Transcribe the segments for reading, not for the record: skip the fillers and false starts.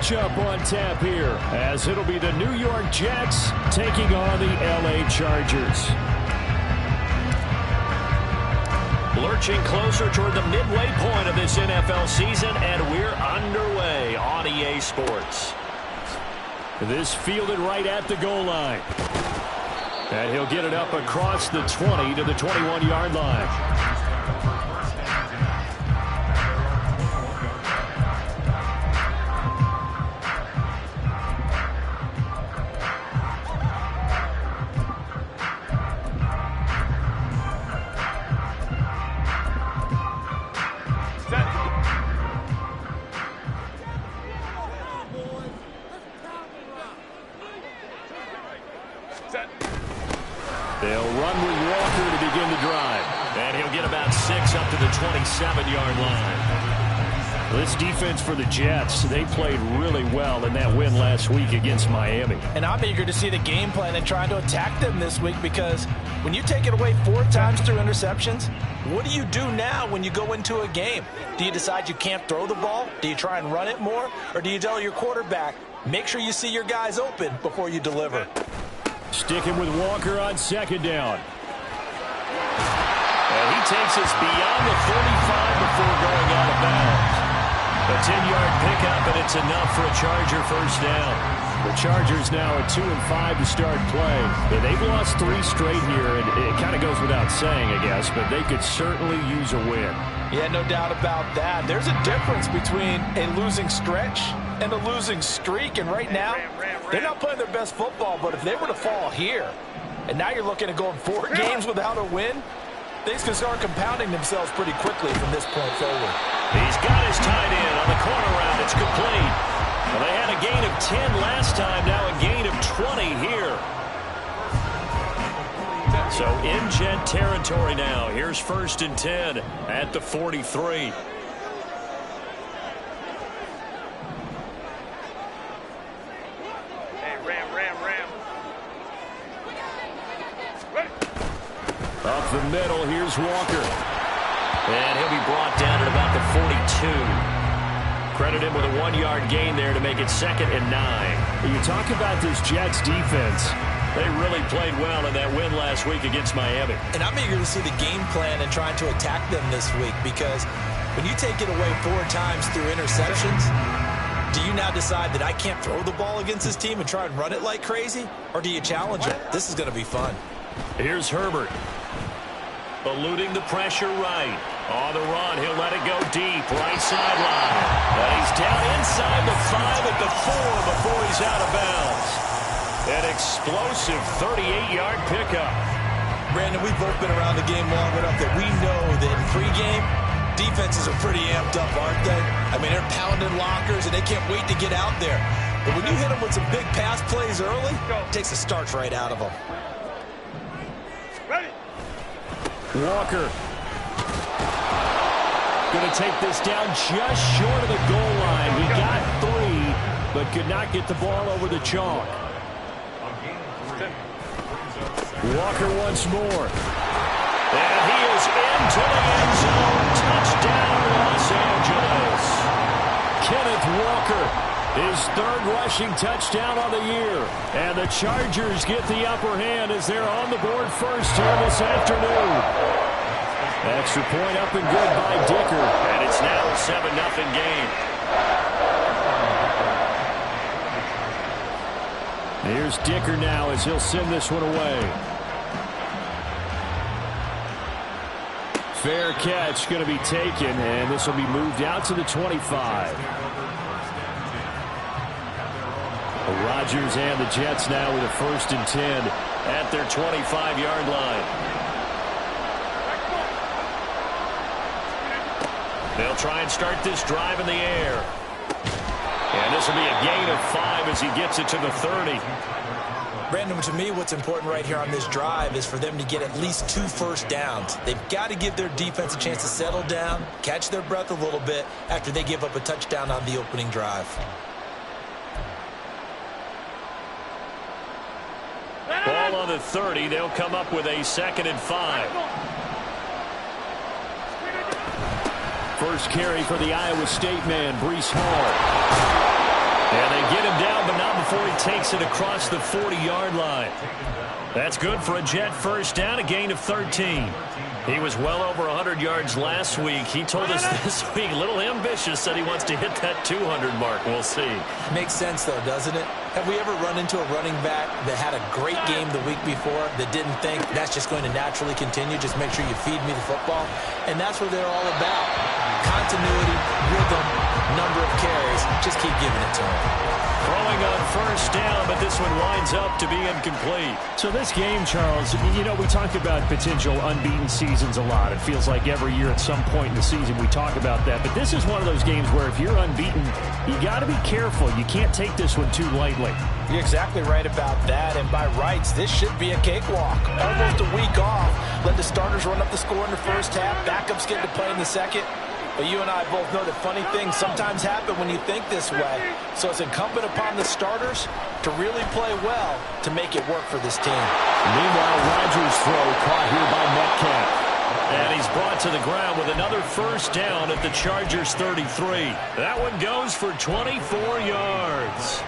matchup on tap here, as it'll be the New York Jets taking on the LA Chargers. Lurching closer toward the midway point of this NFL season, and we're underway on EA Sports. This fielded right at the goal line. And he'll get it up across the 20 to the 21-yard line. They'll run with Walker to begin the drive. And he'll get about 6 up to the 27-yard line. This defense for the Jets, they played really well in that win last week against Miami. And I'm eager to see the game plan and trying to attack them this week, because when you take it away 4 times through interceptions, what do you do now when you go into a game? Do you decide you can't throw the ball? Do you try and run it more? Or do you tell your quarterback, make sure you see your guys open before you deliver? Sticking with Walker on second down. And he takes us beyond the 35 before going out of bounds. A 10-yard pickup, and it's enough for a Charger first down. The Chargers now at 2-5 to start play. They've lost 3 straight here, and it kind of goes without saying, I guess, but they could certainly use a win. Yeah, no doubt about that. There's a difference between a losing stretch and a losing streak, and right now, they're not playing their best football, but if they were to fall here, and now you're looking at going 4 games without a win, things can start compounding themselves pretty quickly from this point forward. He's got his tight end on the corner route. It's complete. Well, they had a gain of 10 last time, now a gain of 20 here. So in Jet territory now. Here's 1st and 10 at the 43. Up the middle, here's Walker. And he'll be brought down at about the 42. Credit him with a 1-yard gain there to make it 2nd and 9. You talk about this Jets defense. They really played well in that win last week against Miami. And I'm eager to see the game plan and trying to attack them this week, because when you take it away 4 times through interceptions, do you now decide that I can't throw the ball against this team and try and run it like crazy? Or do you challenge it? This is going to be fun. Here's Herbert. Eluding the pressure right. On the run, he'll let it go deep. Right sideline. And he's down inside the 5 at the 4 before he's out of bounds. An explosive 38-yard pickup. Brandon, we've both been around the game long enough that we know that in pregame, defenses are pretty amped up, aren't they? I mean, they're pounding lockers, and they can't wait to get out there. But when you hit them with some big pass plays early, it takes the starch right out of them. Walker. Going to take this down just short of the goal line. He got 3, but could not get the ball over the chalk. Walker once more. And he is into the end zone. Touchdown, Los Angeles. Kenneth Walker, his 3rd rushing touchdown on the year. And the Chargers get the upper hand as they're on the board first here this afternoon. Extra point up and good by Dicker. And it's now a 7-0 game. Here's Dicker now as he'll send this one away. Fair catch going to be taken, and this will be moved out to the 25. Rodgers and the Jets now with a 1st and 10 at their 25-yard line. They'll try and start this drive in the air. And this will be a gain of 5 as he gets it to the 30. Brandon, to me, what's important right here on this drive is for them to get at least 2 first downs. They've got to give their defense a chance to settle down, catch their breath a little bit after they give up a touchdown on the opening drive. Ball on the 30. They'll come up with a 2nd and 5. First carry for the Iowa State man, Breece Hall. before he takes it across the 40-yard line. That's good for a Jet first down, a gain of 13. He was well over 100 yards last week. He told us this week, a little ambitious, said he wants to hit that 200 mark. We'll see. Makes sense, though, doesn't it? Have we ever run into a running back that had a great game the week before that didn't think that's just going to naturally continue? Just make sure you feed me the football. And that's what they're all about. Continuity, rhythm, number of carries. Just keep giving it to him. Throwing on first down, but this one winds up to be incomplete. So this game, Charles, you know, we talk about potential unbeaten seasons a lot. It feels like every year at some point in the season we talk about that. But this is one of those games where if you're unbeaten, you got to be careful. You can't take this one too lightly. You're exactly right about that. And by rights, this should be a cakewalk. Almost a week off. Let the starters run up the score in the first half. Backups get to play in the second. But you and I both know that funny things sometimes happen when you think this way. So it's incumbent upon the starters to really play well to make it work for this team. Meanwhile, Rodgers' throw caught here by Metcalf. And he's brought to the ground with another first down at the Chargers' 33. That one goes for 24 yards.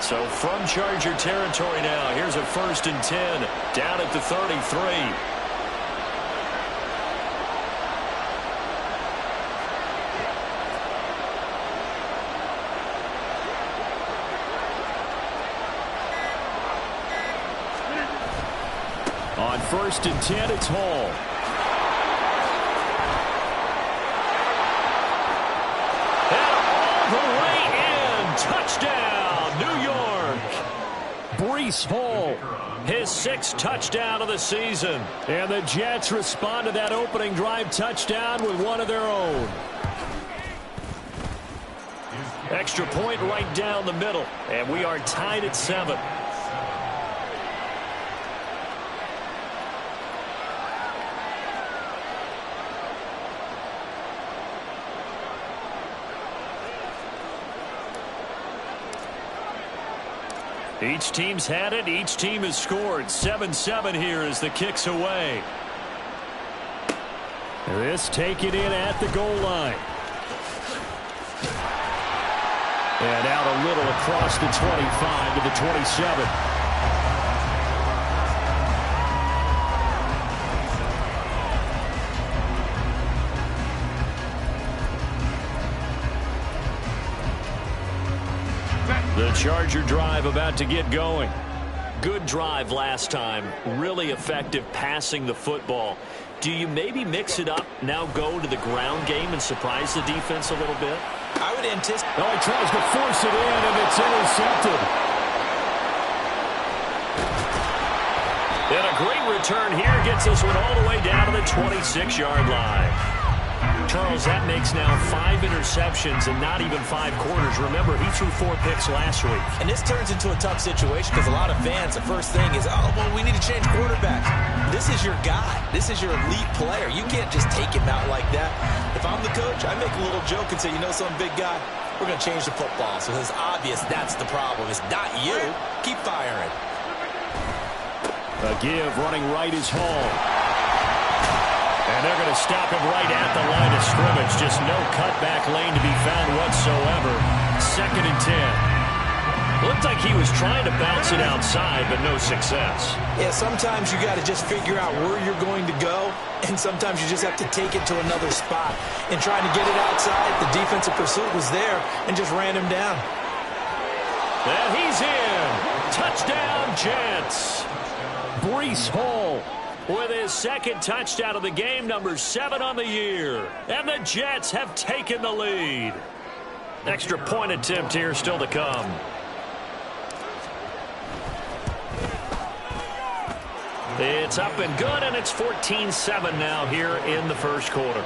So from Charger territory now, here's a 1st and 10 down at the 33. On 1st and 10, it's Hall. And all the way in. Touchdown, New York. Breece Hall, his 6th touchdown of the season. And the Jets respond to that opening drive touchdown with one of their own. Extra point right down the middle. And we are tied at 7. Each team's had it. Each team has scored. 7-7 here as the kick's away. This taken in at the goal line. And out a little across the 25 to the 27. The Charger drive about to get going. Good drive last time. Really effective passing the football. Do you maybe mix it up, now go to the ground game and surprise the defense a little bit? I would anticipate. Oh, he tries to force it in, and it's intercepted. And a great return here gets this one all the way down to the 26-yard line. Charles, that makes now 5 interceptions and not even 5 quarters. Remember, he threw 4 picks last week. And this turns into a tough situation because a lot of fans, the first thing is, oh, well, we need to change quarterbacks. This is your guy. This is your elite player. You can't just take him out like that. If I'm the coach, I make a little joke and say, you know some big guy, we're going to change the football. So it's obvious that's the problem. It's not you. Keep firing. A give running right is Hall. And they're going to stop him right at the line of scrimmage. Just no cutback lane to be found whatsoever. 2nd and 10. Looked like he was trying to bounce it outside, but no success. Yeah, sometimes you got to just figure out where you're going to go, and sometimes you just have to take it to another spot. And trying to get it outside, the defensive pursuit was there and just ran him down. And he's in. Touchdown, Jets. Breece Hall with his 2nd touchdown of the game, number 7 on the year. And the Jets have taken the lead. Extra point attempt here still to come. It's up and good, and it's 14-7 now here in the first quarter.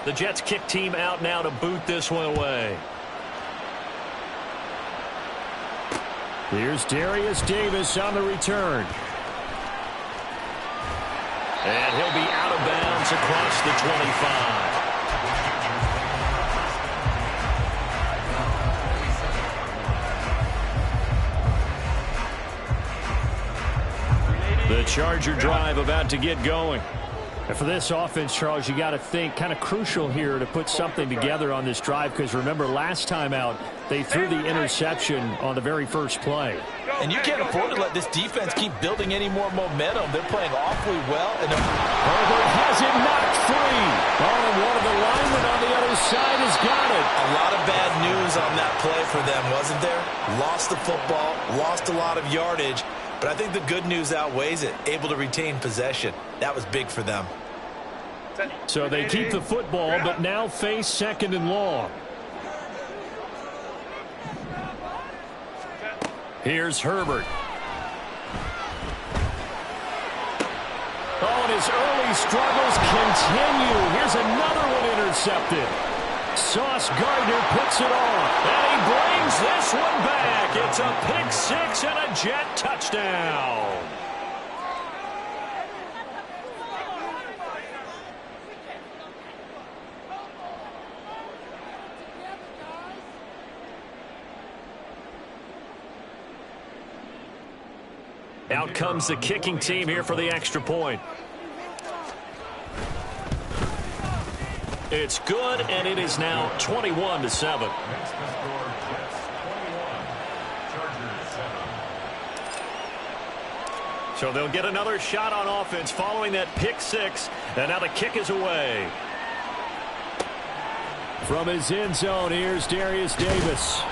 The Jets kick team out now to boot this one away. Here's Darius Davis on the return. And he'll be out of bounds across the 25. Charger drive about to get going. And for this offense, Charles, you got to think kind of crucial here to put something together on this drive, because remember last time out they threw the interception on the very first play. And you can't afford to let this defense keep building any more momentum. They're playing awfully well. And Herbert has it knocked free. Oh, and one of the linemen on the other side has got it. A lot of bad news on that play for them, wasn't there? Lost the football, lost a lot of yardage. But I think the good news outweighs it. Able to retain possession. That was big for them. So they keep the football, but now face 2nd and long. Here's Herbert. Oh, and his early struggles continue. Here's another one intercepted. Sauce Gardner picks it off. And he brings this one back. It's a pick 6 and a Jet touchdown. Out comes the kicking team here for the extra point. It's good, and it is now 21-7. So they'll get another shot on offense following that pick 6, and now the kick is away. From his end zone, here's Darius Davis.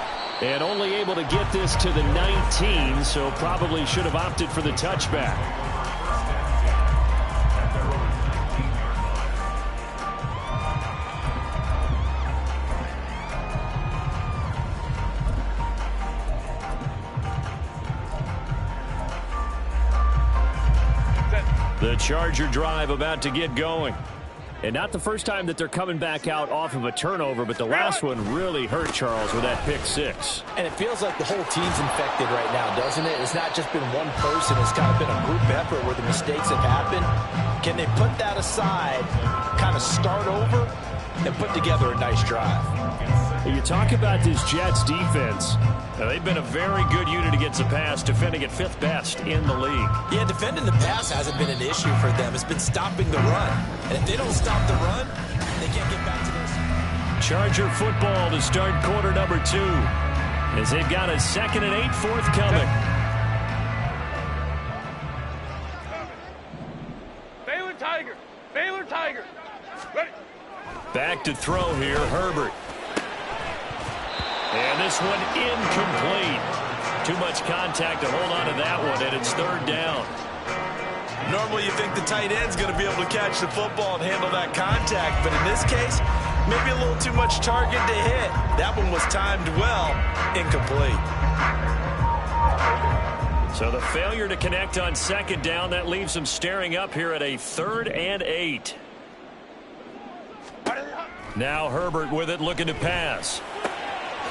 And only able to get this to the 19, so probably should have opted for the touchback. The Charger drive about to get going. And not the first time that they're coming back out off of a turnover, but the last one really hurt, Charles, with that pick 6. And it feels like the whole team's infected right now, doesn't it? It's not just been one person. It's kind of been a group effort where the mistakes have happened. Can they put that aside, kind of start over, and put together a nice drive? You talk about this Jets defense. Now, they've been a very good unit against the pass, defending at 5th best in the league. Yeah, defending the pass hasn't been an issue for them. It's been stopping the run. And if they don't stop the run, they can't get back to this. Charger football to start quarter number 2, as they've got a 2nd and 8 forthcoming. Baylor Tiger. Baylor Tiger. Ready. Back to throw here, Herbert. And this one incomplete. Too much contact to hold on to that one, and it's 3rd down. Normally you think the tight end's going to be able to catch the football and handle that contact, but in this case, maybe a little too much target to hit. That one was timed well, incomplete. So the failure to connect on 2nd down, that leaves them staring up here at a 3rd and 8. Now Herbert with it, looking to pass.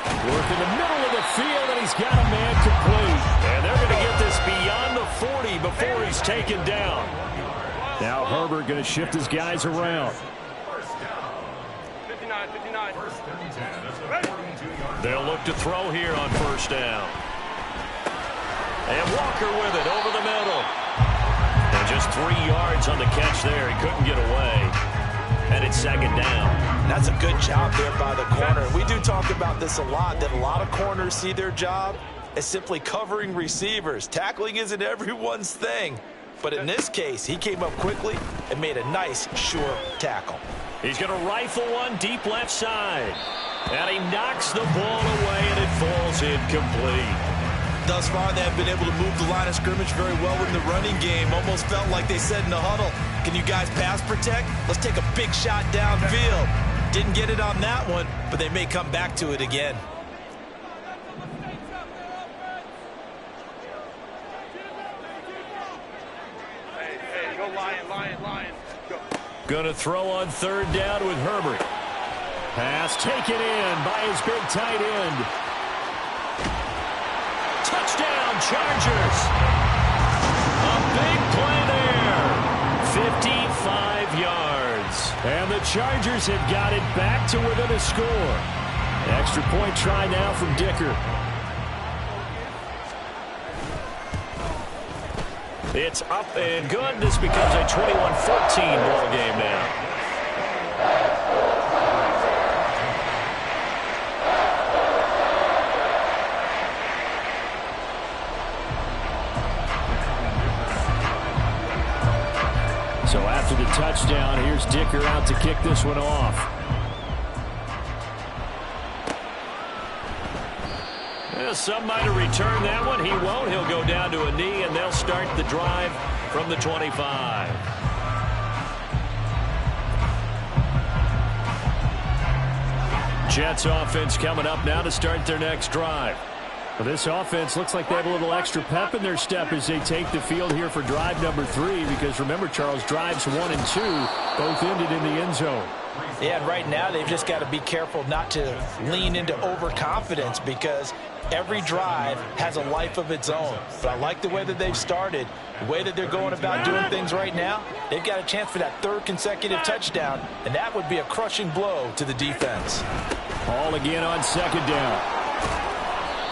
Work in the middle of the field, and he's got a man complete. And they're going to get this beyond the 40 before he's taken down. Now Herbert going to shift his guys around. 59. They'll look to throw here on 1st down. And Walker with it over the middle. And just 3 yards on the catch there. He couldn't get away. And it's 2nd down. That's a good job there by the corner. We do talk about this a lot, that a lot of corners see their job as simply covering receivers. Tackling isn't everyone's thing. But in this case, he came up quickly and made a nice, sure tackle. He's going to rifle one deep left side. And he knocks the ball away, and it falls incomplete. Thus far, they have been able to move the line of scrimmage very well in the running game. Almost felt like they said in the huddle, can you guys pass protect? Let's take a big shot downfield. Didn't get it on that one, but they may come back to it again. Hey, go Lion. Go. Going to throw on 3rd down with Herbert. Pass taken in by his big tight end. Touchdown, Chargers. A big play there. 55 yards. And the Chargers have got it back to within a score. Extra point try now from Dicker. It's up and good. This becomes a 21-14 ball game now. So after the touchdown, here's Dicker out to kick this one off. Well, some might have returned that one. He won't. He'll go down to a knee, and they'll start the drive from the 25. Jets offense coming up now to start their next drive. Well, this offense looks like they have a little extra pep in their step as they take the field here for drive number 3, because remember, Charles, drives 1 and 2 both ended in the end zone. Yeah, and right now they've just got to be careful not to lean into overconfidence, because every drive has a life of its own. But I like the way that they've started, the way that they're going about doing things right now. They've got a chance for that 3rd consecutive touchdown, and that would be a crushing blow to the defense. All again on 2nd down.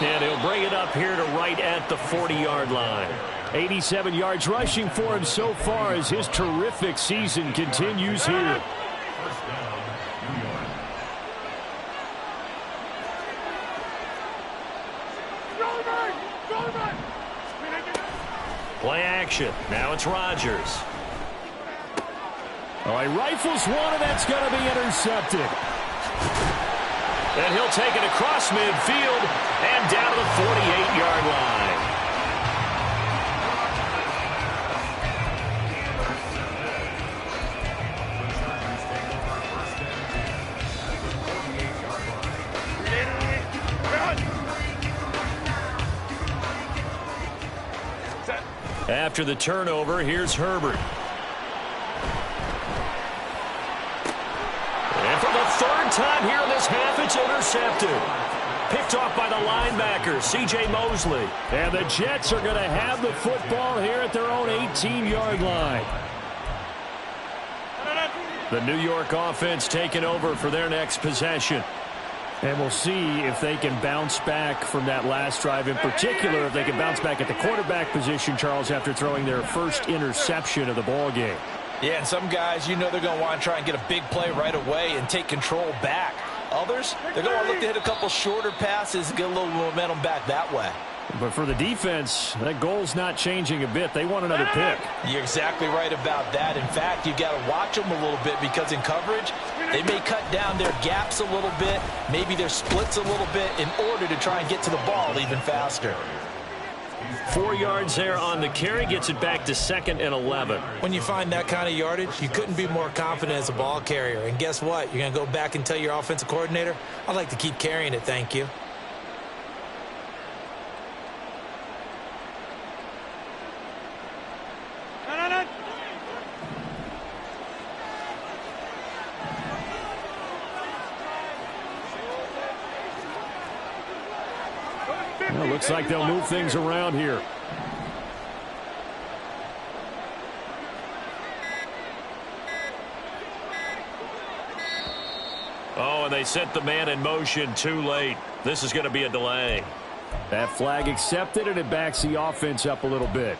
And he'll bring it up here to right at the 40-yard line. 87 yards rushing for him so far as his terrific season continues here. Play action. Now it's Rodgers. Oh, he rifles one, and that's going to be intercepted. And he'll take it across midfield and down to the 48-yard line. After the turnover, here's Herbert. And for the 3rd time here in this half, it's intercepted. Picked off by the linebacker, C.J. Mosley. And the Jets are going to have the football here at their own 18-yard line. The New York offense taking over for their next possession. And we'll see if they can bounce back from that last drive, in particular if they can bounce back at the quarterback position, Charles, after throwing their first interception of the ball game. Yeah, and some guys, you know, they're going to want to try and get a big play right away and take control back. Others, they're going to look to hit a couple shorter passes and get a little momentum back that way. But for the defense, that goal's not changing a bit. They want another pick. You're exactly right about that. In fact, you've got to watch them a little bit, because in coverage, they may cut down their gaps a little bit, maybe their splits a little bit, in order to try and get to the ball even faster. 4 yards there on the carry, gets it back to 2nd and 11. When you find that kind of yardage, you couldn't be more confident as a ball carrier. And guess what? You're going to go back and tell your offensive coordinator, I'd like to keep carrying it, thank you. Well, looks like they'll move things around here. Oh, and they set the man in motion too late. This is going to be a delay. That flag accepted, and it backs the offense up a little bit.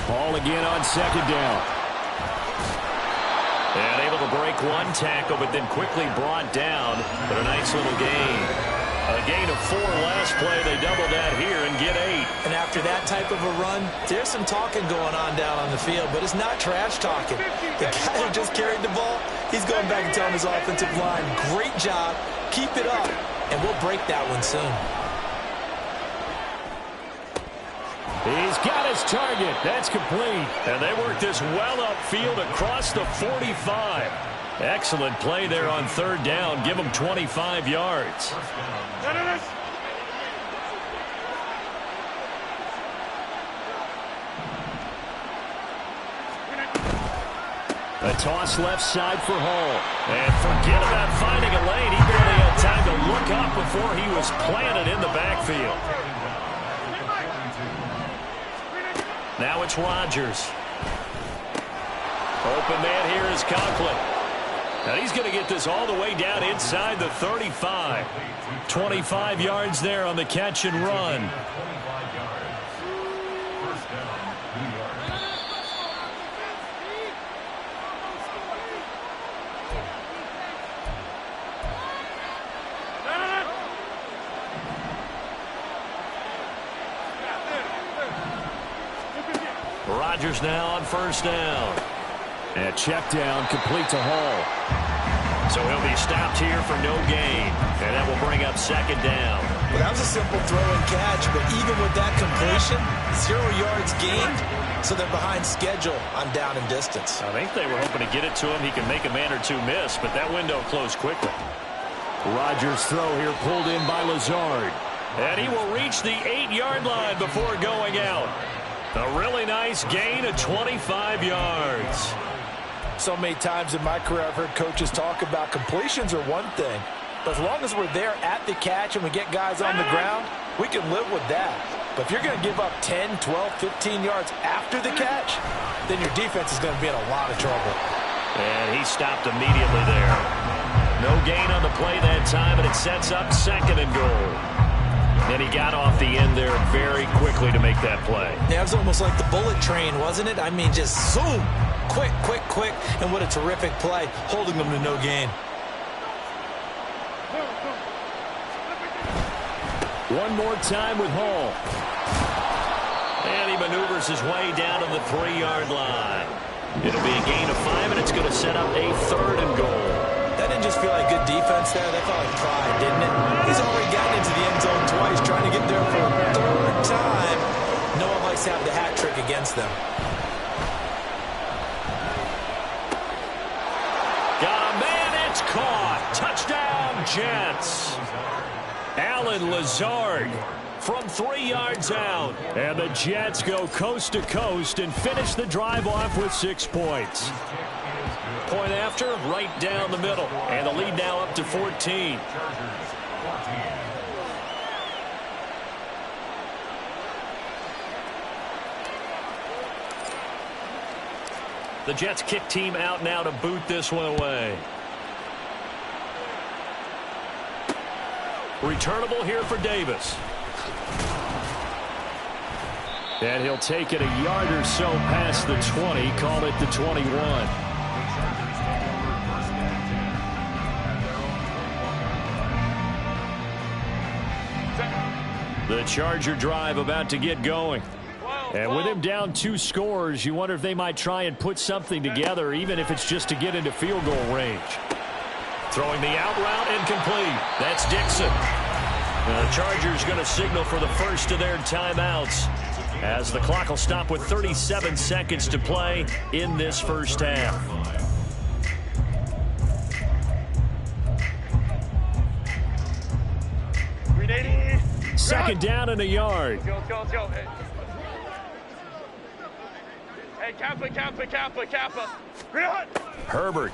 Ball again on 2nd down. And able to break one tackle, but then quickly brought down. But a nice little gain. A gain of 4 last play. They double that here and get 8. And after that type of a run, there's some talking going on down on the field, but it's not trash talking. The guy who just carried the ball, he's going back and telling his offensive line, great job, keep it up, and we'll break that one soon. He's got his target. That's complete. And they work this well upfield across the 45. Excellent play there on 3rd down. Give them 25 yards. A toss left side for Hall. And forget about finding a lane. He barely had time to look up before he was planted in the backfield. Now it's Rodgers. Open man here is Conklin. And he's going to get this all the way down inside the 35. 25 yards there on the catch and run. Rodgers now on first down. And check down, complete to Hall. So he'll be stopped here for no gain. And that will bring up second down. Well, that was a simple throw and catch, but even with that completion, 0 yards gained, so they're behind schedule on down and distance. I think they were hoping to get it to him. He can make a man or two miss, but that window closed quickly. Rodgers' throw here pulled in by Lazard. And he will reach the 8-yard line before going out. A really nice gain of 25 yards. So many times in my career I've heard coaches talk about completions are one thing, but as long as we're there at the catch and we get guys on the ground, we can live with that. But if you're going to give up 10, 12, 15 yards after the catch, then your defense is going to be in a lot of trouble. And he stopped immediately there. No gain on the play that time, and it sets up second and goal. And he got off the end there very quickly to make that play. Yeah, it was almost like the bullet train, wasn't it? I mean, just zoom. Quick, quick, quick. And what a terrific play, holding them to no gain. One more time with Hall. And he maneuvers his way down to the 3-yard line. It'll be a gain of 5, and it's going to set up a third and goal. That didn't just feel like good defense there. That felt like pride, didn't it? He's already gotten into the end zone twice, trying to get there for a third time. No one likes to have the hat trick against them. Got a man, it's caught. Touchdown, Jets. Allen Lazard from 3 yards out. And the Jets go coast to coast and finish the drive off with 6 points. Point after, right down the middle. And the lead now up to 14. The Jets kick team out now to boot this one away. Returnable here for Davis. And he'll take it a yard or so past the 20, call it the 21. The Charger drive about to get going. And with him down 2 scores, you wonder if they might try and put something together, even if it's just to get into field goal range. Throwing the out route incomplete. That's Dixon. The Chargers going to signal for the first of their timeouts as the clock will stop with 37 seconds to play in this first half. Second down and a yard. Let's go. Hey, Kappa. Herbert.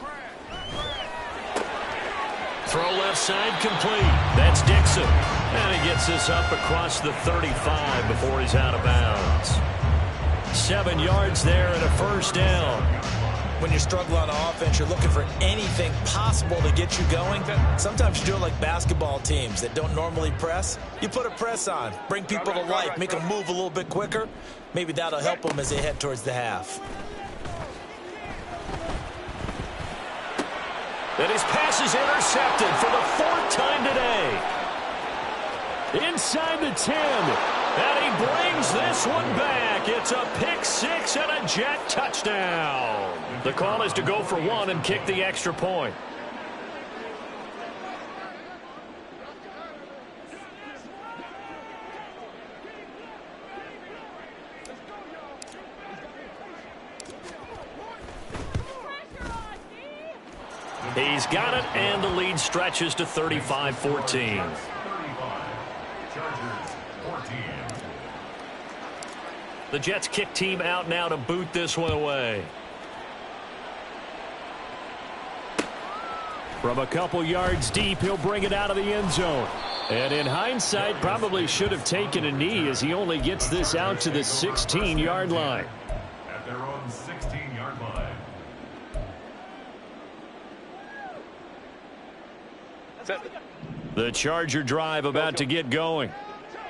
Throw left side complete. That's Dixon. And he gets this up across the 35 before he's out of bounds. 7 yards there and a first down. When you struggle on offense, you're looking for anything possible to get you going. Sometimes you do it like basketball teams that don't normally press. You put a press on, bring people to life, make them move a little bit quicker. Maybe that'll help them as they head towards the half. And his pass is intercepted for the 4th time today. Inside the 10. And he brings this one back. It's a pick 6 and a Jet touchdown. The call is to go for 1 and kick the extra point. He's got it, and the lead stretches to 35-14. The Jets kick team out now to boot this one away. From a couple yards deep, he'll bring it out of the end zone. And in hindsight, probably should have taken a knee as he only gets this out to the 16-yard line. At their own 16-yard line. The Charger drive about to get going.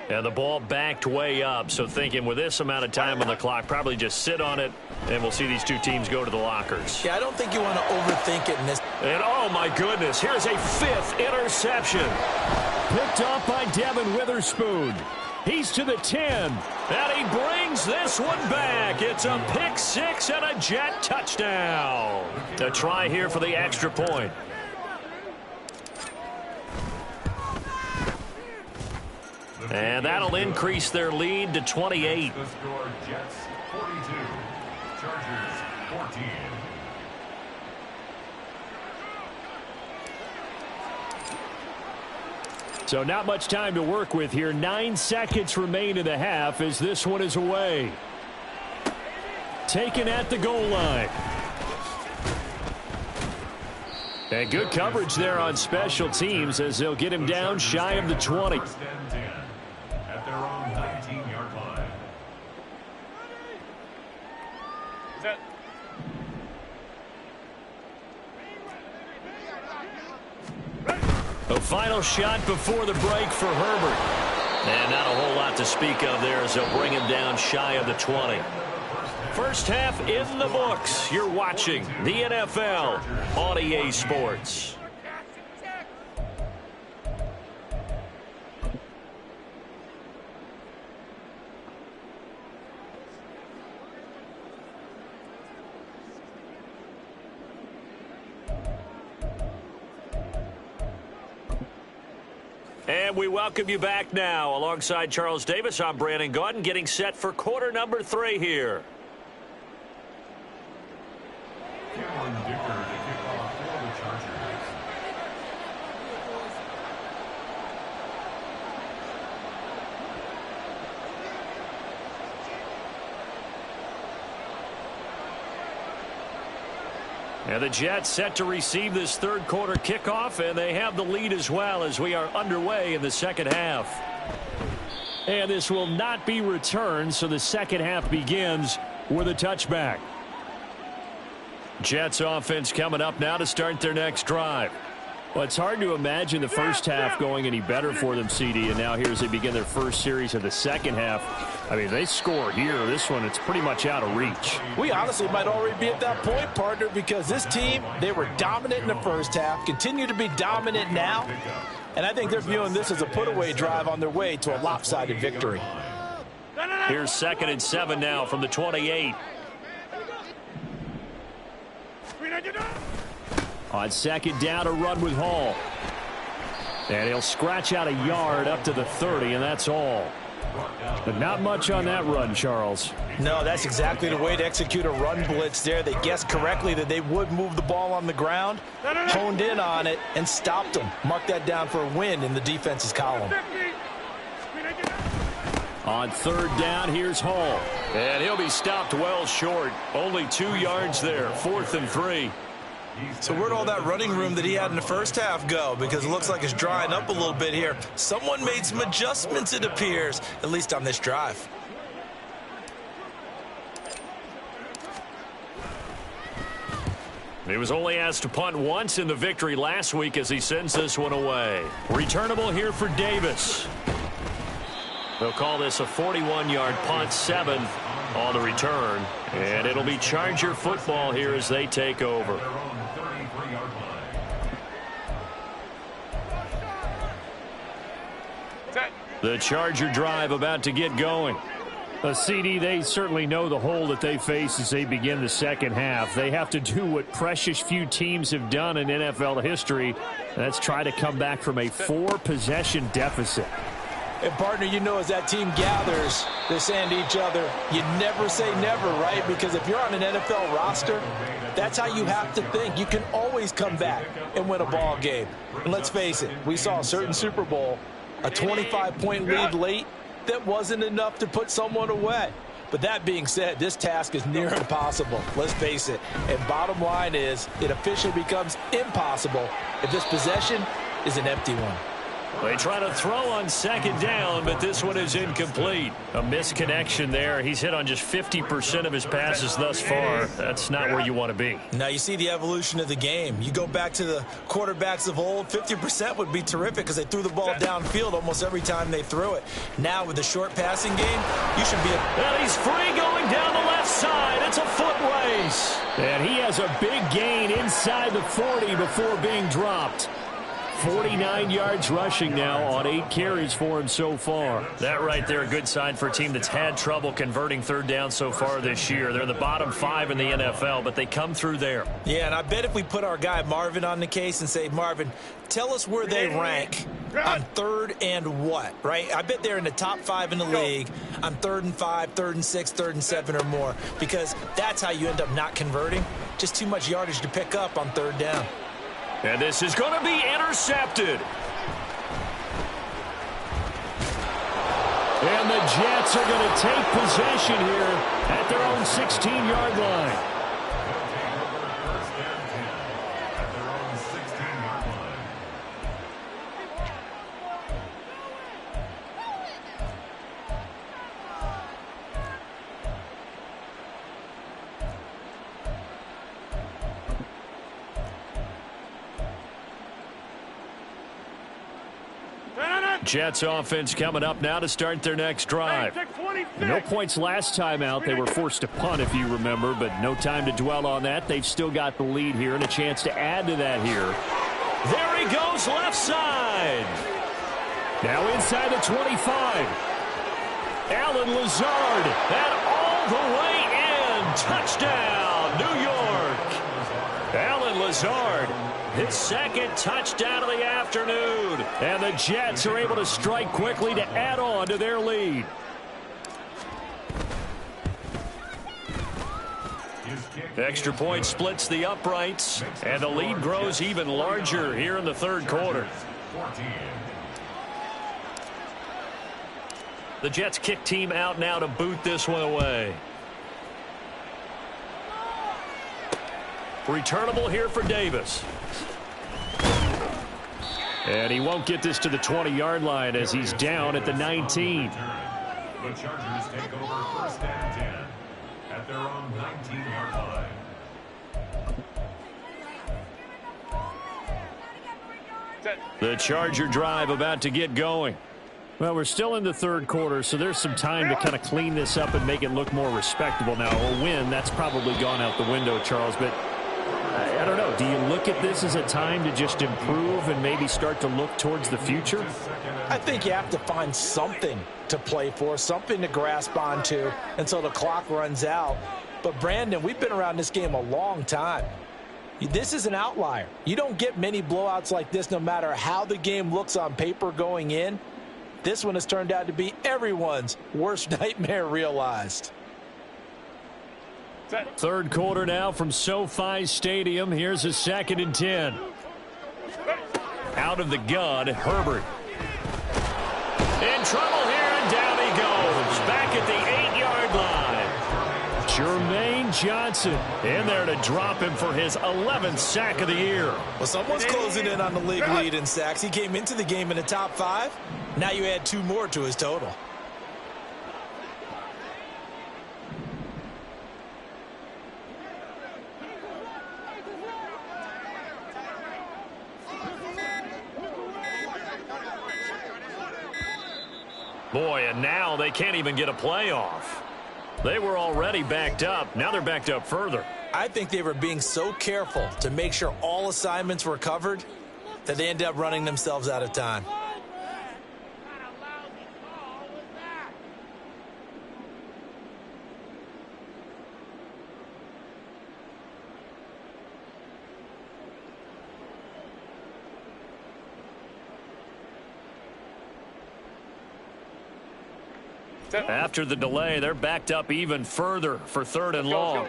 And the ball backed way up, so thinking with this amount of time on the clock, probably just sit on it, and we'll see these two teams go to the lockers. Yeah, I don't think you want to overthink it in this. And, oh, my goodness, here's a 5th interception. Picked off by Devin Witherspoon. He's to the 10, and he brings this one back. It's a pick 6 and a Jet touchdown. A try here for the extra point. And that'll increase their lead to 28. The score, Jets 42, Chargers 14. So not much time to work with here. 9 seconds remain in the half as this one is away. Taken at the goal line. And good coverage there on special teams as they'll get him down shy of the 20. At their own 19-yard line. A final shot before the break for Herbert. And not a whole lot to speak of there as they'll bring him down shy of the 20. First half in the books. You're watching the NFL on EA Sports. And we welcome you back now. Alongside Charles Davis, I'm Brandon Gaudin, getting set for quarter number 3 here. Cameron Dicker to kick off for the Chargers. And the Jets set to receive this third quarter kickoff, and they have the lead as well as we are underway in the second half. And this will not be returned, so the second half begins with a touchback. Jets offense coming up now to start their next drive. Well, it's hard to imagine the first half going any better for them, CD, and now here as they begin their first series of the second half. I mean, they score here. This one, it's pretty much out of reach. We honestly might already be at that point, partner, because this team, they were dominant in the first half, continue to be dominant now, and I think they're viewing this as a put-away drive on their way to a lopsided victory. Here's 2nd and 7 now from the 28. On second down, a run with Hall. And he'll scratch out a yard up to the 30, and that's all. But not much on that run, Charles. No, that's exactly the way to execute a run blitz there. They guessed correctly that they would move the ball on the ground, honed in on it, and stopped them. Mark that down for a win in the defense's column. On third down, here's Hall. And he'll be stopped well short. Only 2 yards there, 4th and 3. So where'd all that running room that he had in the first half go? Because it looks like it's drying up a little bit here. Someone made some adjustments, it appears, at least on this drive. He was only asked to punt once in the victory last week as he sends this one away. Returnable here for Davis. They'll call this a 41-yard punt, 7 on the return. And it'll be Charger football here as they take over. The Charger drive about to get going. A CD, they certainly know the hole that they face as they begin the second half. They have to do what precious few teams have done in NFL history. That's try to come back from a 4-possession deficit. And, partner, you know, as that team gathers, they're saying to each other, you never say never, right? Because if you're on an NFL roster, that's how you have to think. You can always come back and win a ball game. And let's face it, we saw a certain Super Bowl, a 25-point lead late, that wasn't enough to put someone away. But that being said, this task is near impossible. Let's face it. And bottom line is, it officially becomes impossible if this possession is an empty one. They try to throw on second down, but this one is incomplete. A misconnection there. He's hit on just 50% of his passes thus far. That's not where you want to be. Now you see the evolution of the game. You go back to the quarterbacks of old, 50% would be terrific because they threw the ball downfield almost every time they threw it. Now with the short passing game, you should be And he's free going down the left side. It's a foot race. And he has a big gain inside the 40 before being dropped. 49 yards rushing now on 8 carries for him so far. That right there, a good sign for a team that's had trouble converting third down so far this year. They're in the bottom 5 in the NFL, but they come through there. Yeah, and I bet if we put our guy Marvin on the case and say, Marvin, tell us where they rank on third and what, right? I bet they're in the top 5 in the league on 3rd and 5, 3rd and 6, 3rd and 7 or more, because that's how you end up not converting. Just too much yardage to pick up on third down. And this is going to be intercepted. And the Jets are going to take possession here at their own 16-yard line. Jets offense coming up now to start their next drive. No points last time out. They were forced to punt, if you remember, but no time to dwell on that. They've still got the lead here and a chance to add to that here. There he goes, left side. Now inside the 25. Allen Lazard, and all the way in. Touchdown, New York. Allen Lazard, his second touchdown of the afternoon. And the Jets are able to strike quickly to add on to their lead. Extra point splits the uprights, and the lead grows even larger here in the third quarter. The Jets kick team out now to boot this one away. Returnable here for Davis. And he won't get this to the 20-yard line as he's down at the 19. The Chargers take over first and 10 at their own 19-yard line. The Charger drive about to get going. Well, we're still in the third quarter, so there's some time to kind of clean this up and make it look more respectable now. A win, that's probably gone out the window, Charles, but I don't know. Do you look at this as a time to just improve and maybe start to look towards the future? I think you have to find something to play for, something to grasp onto until the clock runs out. But, Brandon, we've been around this game a long time. This is an outlier. You don't get many blowouts like this no matter how the game looks on paper going in. This one has turned out to be everyone's worst nightmare realized. Third quarter now from SoFi Stadium. Here's a 2nd and 10. Out of the gun, Herbert. In trouble here, and down he goes. Back at the 8-yard line. Jermaine Johnson in there to drop him for his 11th sack of the year. Well, someone's closing in on the league lead in sacks. He came into the game in the top 5. Now you add 2 more to his total. Boy, and now they can't even get a playoff. They were already backed up. Now they're backed up further. I think they were being so careful to make sure all assignments were covered that they ended up running themselves out of time. After the delay, they're backed up even further for 3rd and long.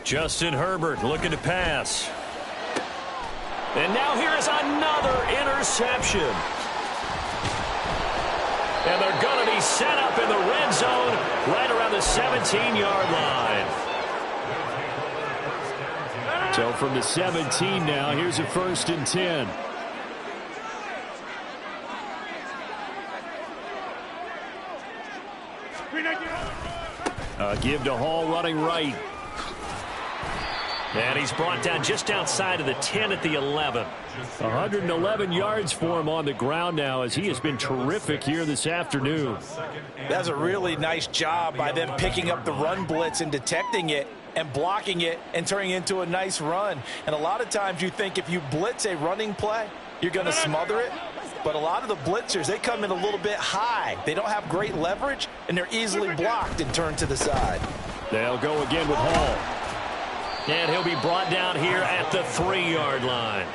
Justin Herbert looking to pass. And now here is another interception. And they're going to be set up in the red zone right around the 17-yard line. So from the 17 now, here's a 1st and 10. A give to Hall running right. And he's brought down just outside of the 10 at the 11. 111 yards for him on the ground now as he has been terrific here this afternoon. That's a really nice job by them picking up the run blitz and detecting it and blocking it and turning it into a nice run. And a lot of times you think if you blitz a running play, you're going to smother it. But a lot of the blitzers, they come in a little bit high. They don't have great leverage, and they're easily blocked and turned to the side. They'll go again with Hall. And he'll be brought down here at the 3-yard line.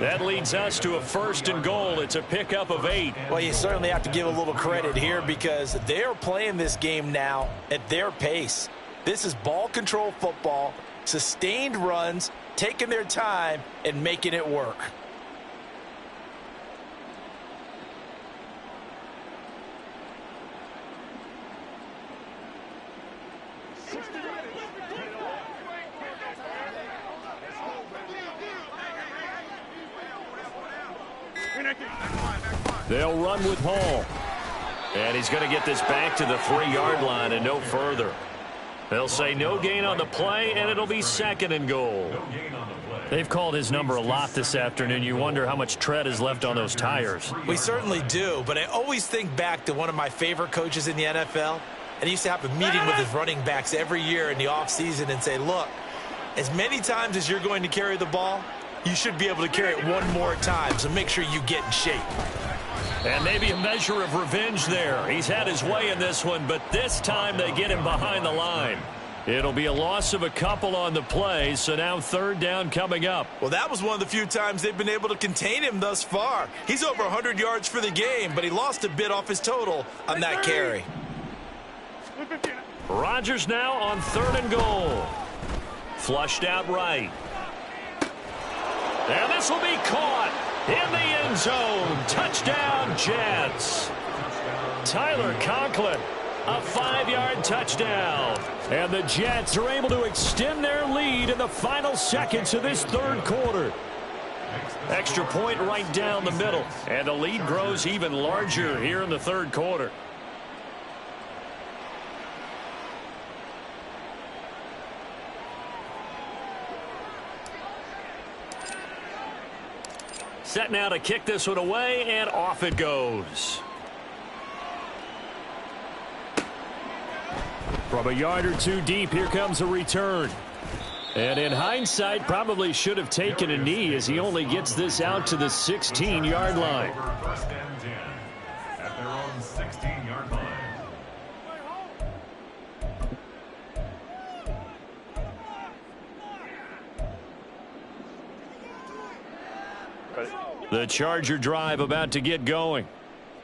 That leads us to a 1st and goal. It's a pickup of 8. Well, you certainly have to give a little credit here because they're playing this game now at their pace. This is ball control football, sustained runs, taking their time, and making it work. They'll run with Hall. And he's going to get this back to the 3-yard line and no further. They'll say no gain on the play, and it'll be 2nd and goal. They've called his number a lot this afternoon. You wonder how much tread is left on those tires. We certainly do, but I always think back to one of my favorite coaches in the NFL, and he used to have a meeting with his running backs every year in the offseason and say, look, as many times as you're going to carry the ball, you should be able to carry it one more time, so make sure you get in shape. And maybe a measure of revenge there. He's had his way in this one, but this time they get him behind the line. It'll be a loss of a couple on the play, so now 3rd down coming up. Well, that was one of the few times they've been able to contain him thus far. He's over 100 yards for the game, but he lost a bit off his total on that carry. Rodgers now on 3rd and goal. Flushed out right. And this will be caught in the end zone. Touchdown, Jets. Tyler Conklin, a 5-yard touchdown. And the Jets are able to extend their lead in the final seconds of this 3rd quarter. Extra point right down the middle. And the lead grows even larger here in the 3rd quarter. Set now to kick this one away, and off it goes. From a yard or two deep, here comes a return. And in hindsight, probably should have taken a knee as he only gets this out to the 16-yard line. 1st and 10 at their own 16-yard line. The Charger drive about to get going.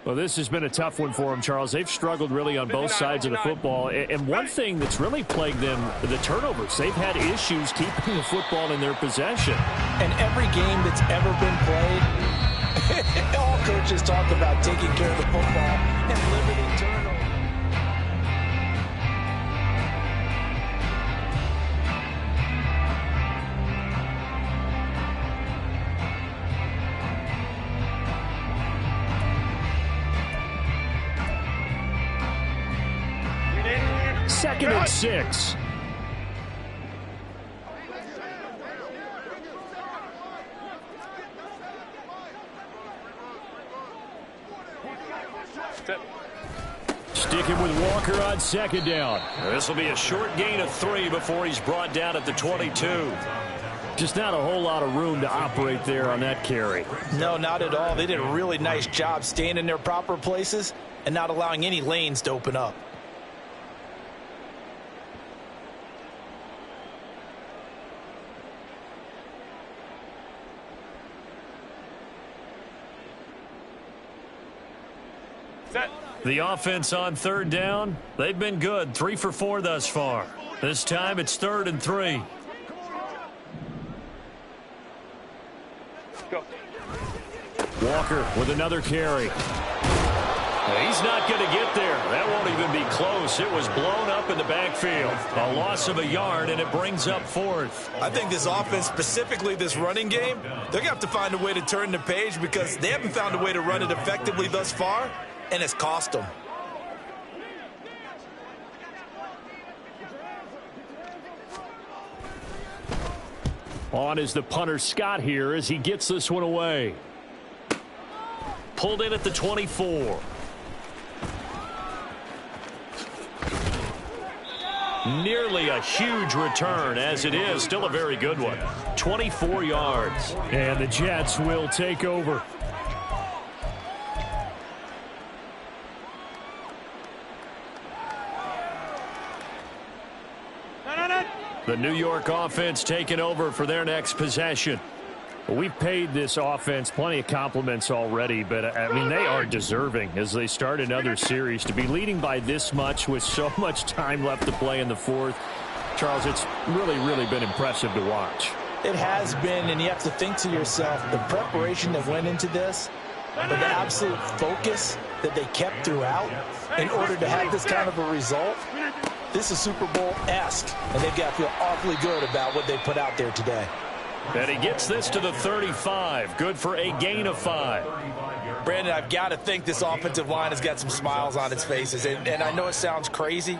Well, this has been a tough one for them, Charles. They've struggled really on both sides of the football. And one thing that's really plagued them, the turnovers. They've had issues keeping the football in their possession. And every game that's ever been played, all coaches talk about taking care of the football and limiting turnovers. Second and 6. Sticking with Walker on 2nd down. This will be a short gain of 3 before he's brought down at the 22. Just not a whole lot of room to operate there on that carry. No, not at all. They did a really nice job staying in their proper places and not allowing any lanes to open up. The offense on 3rd down, they've been good. 3 for 4 thus far. This time it's 3rd and 3. Go. Walker with another carry. He's not going to get there. That won't even be close. It was blown up in the backfield. A loss of a yard, and it brings up 4th. I think this offense, specifically this running game, they're going to have to find a way to turn the page because they haven't found a way to run it effectively thus far, and it's cost them. On is the punter Scott here as he gets this one away. Pulled in at the 24. Nearly a huge return, as it is still a very good one. 24 yards. And the Jets will take over. The New York offense taking over for their next possession. We've paid this offense plenty of compliments already, but, I mean, they are deserving as they start another series. To be leading by this much with so much time left to play in the fourth, Charles, it's really, really been impressive to watch. It has been, and you have to think to yourself, the preparation that went into this, but the absolute focus that they kept throughout in order to have this kind of a result. This is Super Bowl-esque, and they've got to feel awfully good about what they put out there today. And he gets this to the 35. Good for a gain of 5. Brandon, I've got to think this offensive line has got some smiles on its faces. And I know it sounds crazy,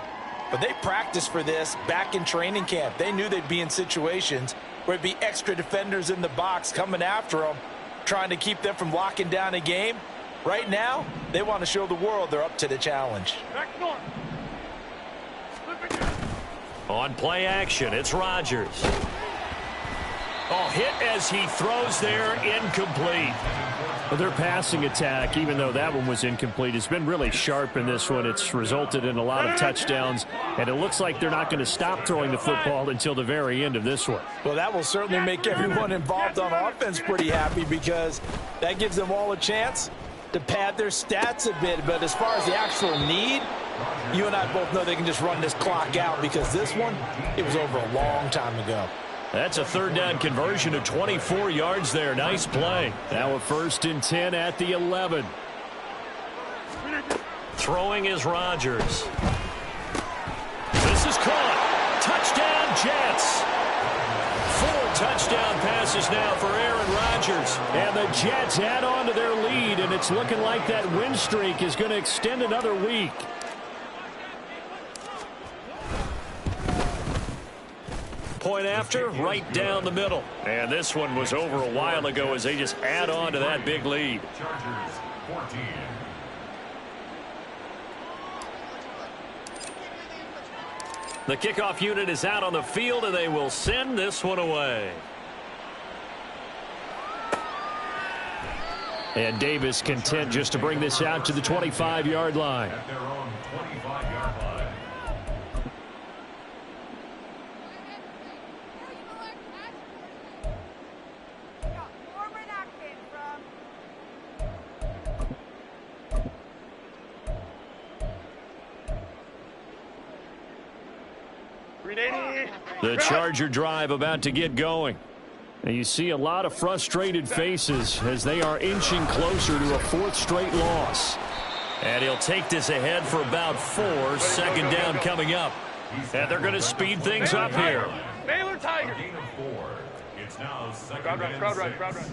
but they practiced for this back in training camp. They knew they'd be in situations where it'd be extra defenders in the box coming after them, trying to keep them from locking down a game. Right now, they want to show the world they're up to the challenge. On play action, it's Rodgers. Oh, hit as he throws there, incomplete. Their passing attack, even though that one was incomplete, has been really sharp in this one. It's resulted in a lot of touchdowns, and it looks like they're not going to stop throwing the football until the very end of this one. Well, that will certainly make everyone involved on offense pretty happy because that gives them all a chance to pad their stats a bit. But as far as the actual need, you and I both know they can just run this clock out because this one, it was over a long time ago. That's a third down conversion of 24 yards there. Nice play. Now a 1st and 10 at the 11. Throwing is Rodgers. This is caught. Touchdown, Jets. 4 touchdown passes now for Aaron Rodgers. And the Jets add on to their lead, and it's looking like that win streak is going to extend another week. Point after, right down the middle. And this one was over a while ago as they just add on to that big lead. Chargers 14. The kickoff unit is out on the field, and they will send this one away. And Davis content just to bring this out to the 25-yard line. At their own 25-yard line. The Charger drive about to get going. And you see a lot of frustrated faces as they are inching closer to a 4th straight loss. And he'll take this ahead for about 4. 2nd down coming up. And they're going to speed things up here. Baylor Tiger. Gain of 4. It's now 2nd Crowd right, and crowd right, 6. crowd right.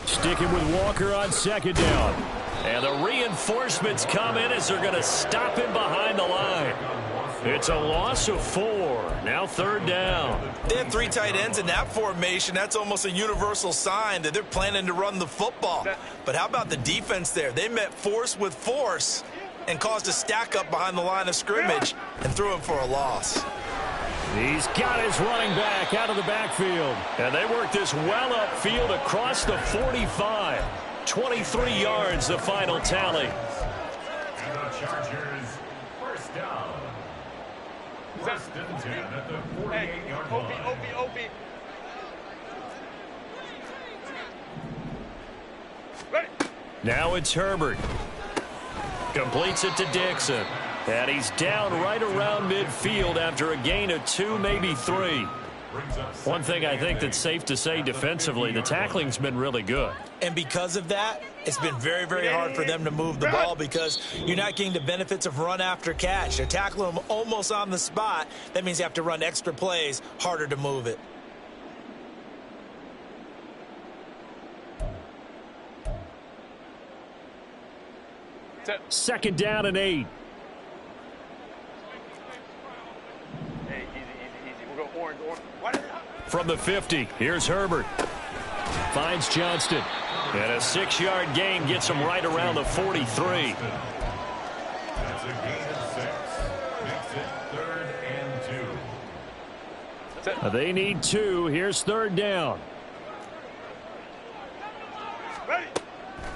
Sticking with Walker on 2nd down. And the reinforcements come in as they're going to stop him behind the line. It's a loss of 4. Now 3rd down. They have 3 tight ends in that formation. That's almost a universal sign that they're planning to run the football. But how about the defense there? They met force with force and caused a stack up behind the line of scrimmage and threw him for a loss. He's got his running back out of the backfield. And they work this well upfield across the 45. 23 yards, the final tally. And the Chargers, 1st down. 1st and 10 at the 48-yard line. Opie. Ready. Now it's Herbert. Completes it to Dixon. And he's down right around midfield after a gain of 2, maybe 3. One thing I think that's safe to say defensively, the tackling's been really good. And because of that, it's been very, very hard for them to move the ball because you're not getting the benefits of run after catch. They're tackling them almost on the spot. That means you have to run extra plays, harder to move it. Second down and 8. Hey, easy. We'll go orange. From the 50, here's Herbert. Finds Johnston. And a 6-yard gain gets him right around the 43. That's a gain of 6. Makes it 3rd and 2. They need 2. Here's 3rd down. Ready.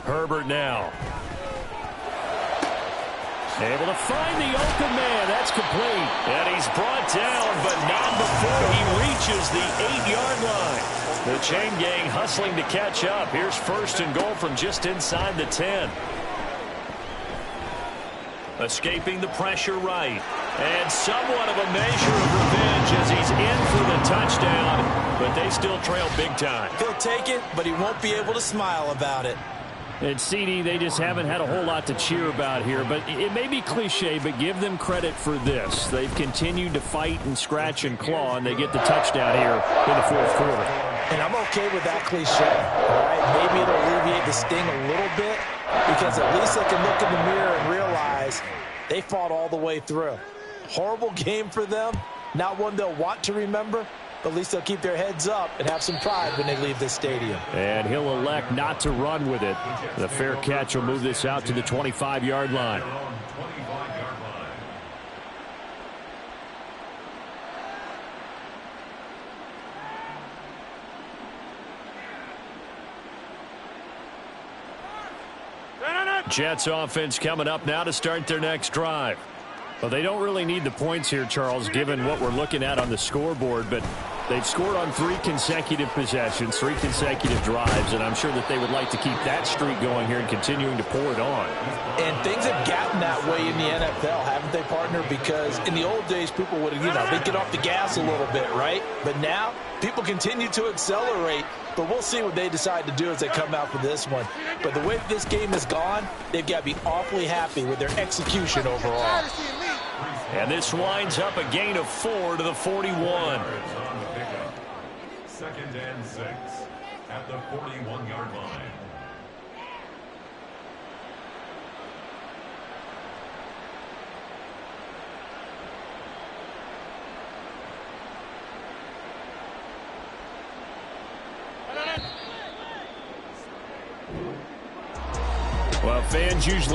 Herbert now. Able to find the open man. That's complete. And he's brought down, but not before he reaches the 8-yard line. The chain gang hustling to catch up. Here's 1st and goal from just inside the 10. Escaping the pressure right. And somewhat of a measure of revenge as he's in for the touchdown. But they still trail big time. He'll take it, but he won't be able to smile about it. And CD, they just haven't had a whole lot to cheer about here. But it may be cliche, but give them credit for this. They've continued to fight and scratch and claw, and they get the touchdown here in the 4th quarter. And I'm okay with that cliche. All right? Maybe it'll alleviate the sting a little bit because at least they can look in the mirror and realize they fought all the way through. Horrible game for them. Not one they'll want to remember. But at least they'll keep their heads up and have some pride when they leave this stadium. And he'll elect not to run with it. The fair catch will move this out to the 25-yard line. Jets offense coming up now to start their next drive. Well, they don't really need the points here, Charles, given what we're looking at on the scoreboard, but they've scored on 3 consecutive possessions, 3 consecutive drives, and I'm sure that they would like to keep that streak going here and continuing to pour it on. And things have gotten that way in the NFL, haven't they, partner? Because in the old days, people would, they'd get off the gas a little bit, right? But now, people continue to accelerate, but we'll see what they decide to do as they come out for this one. But the way this game has gone, they've got to be awfully happy with their execution overall. And this winds up a gain of 4 to the 41. 2nd and 6 at the 41-yard line. Well, fans usually